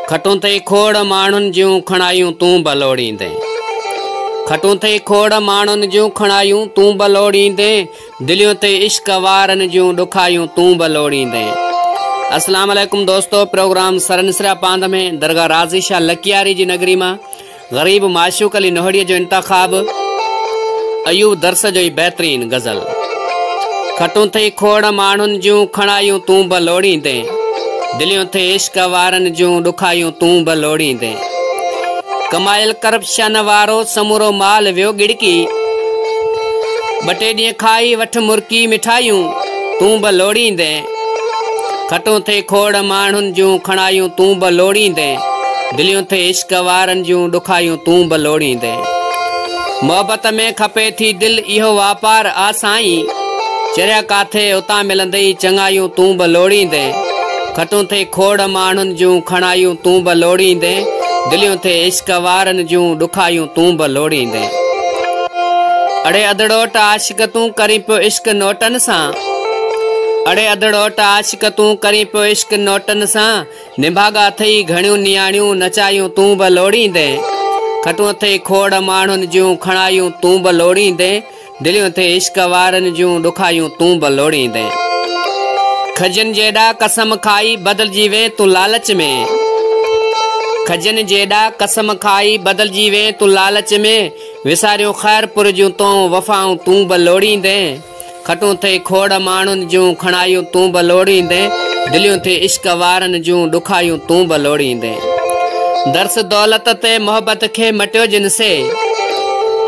खटूं ते खोड़ माण्हुनि जूं खणायूं तूं बलोड़ींदे। खटूं ते खोड़ माण्हुनि जूं खणायूं तूं बलोड़ींदे। दिलियूं ते इश्क वारनि जूं ॾुखायूं तूं बलोड़ींदे। अस्सलाम वालेकुम दोस्तों, प्रोग्राम सरनसरा पांद में दरगाह राज़ी शाह लकियारी जी नगरी मां ग़रीब माशूक अली नोहड़ीअ जो इंतखाब अयूब दर्स जो ही बेहतरीन गज़ल। खटूं ते खोड़ माण्हुनि जूं खणायूं तूं बलोड़ींदे। दिलियूं थे इश्क वारनि जूं ॾुखायूं तूं बलोड़ींदे। कमायल करप्शन वारो समूरो माल वियो गिड़की। ॿ-टे ॾींहं खाई वठ मुर्की मिठायूं तूं बलोड़ींदे। खटूं थे खोड़ माण्हुनि जूं खणायूं तूं बलोड़ींदे। दिलियूं थे इश्क वारनि जूं ॾुखायूं तूं बलोड़ींदे। मोहब्बत में खपे थी दिल इहो वापार आ साईं। चरिया काथे उतां मिलंदई चङायूं तूं बलोड़ींदे। खटूं थे खोड़ माण्हुनि जूं खणायूं तूं बलोड़ींदे। दिलियूं थे इश्क वारनि जूं ॾुखायूं तूं बलोड़ींदे। अड़े अदड़ोट आशिक तूं करी पियो इश्क नोटनि सां। अड़े अदड़ोट आशिक तूं करी पियो इश्क नोटनि सां। निभागा थई घणियूं नियाणियूं नचायूं तूं बलोड़ींदे। खटूं थे खोड़ माण्हुनि जूं खणायूं तूं बलोड़ींदे। दिलियूं थे इश्क वारनि जूं ॾुखायूं तूं बलोड़ींदे। खजन जेड़ा कसम खाई बदलजी वे तू लालच में। खजन जेड़ा कसम खाई बदलजी वे तू लालच में। विसारियो खैरपुर जूं तो वफ़ाऊं तूं बलोड़ींदे। खटूं थे खोड़ माण्हुनि जूं खणायूं तूं बलोड़ींदे। दिलियूं थे इश्क वारनि जूं ॾुखायूं तूं बलोड़ींदे। दर्स दौलत ते मोहब्बत खे मटियो जिन से।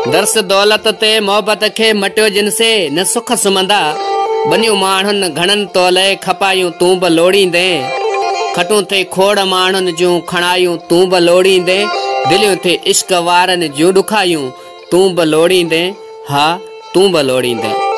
दर्स दौलत ते मोहब्बत खे मटियो जिन से न सुख सुमंदा। बनियूं माण्हुनि घणनि तोले खपायूं तूं बलोड़ींदे। खटूं थे खोड़ माण्हुनि जूं खणायूं तूं बलोड़ींदे। दिलियूं थे इश्क वारनि जूं ॾुखायूं तूं बलोड़ींदे। हा तूं बलोड़ींदे।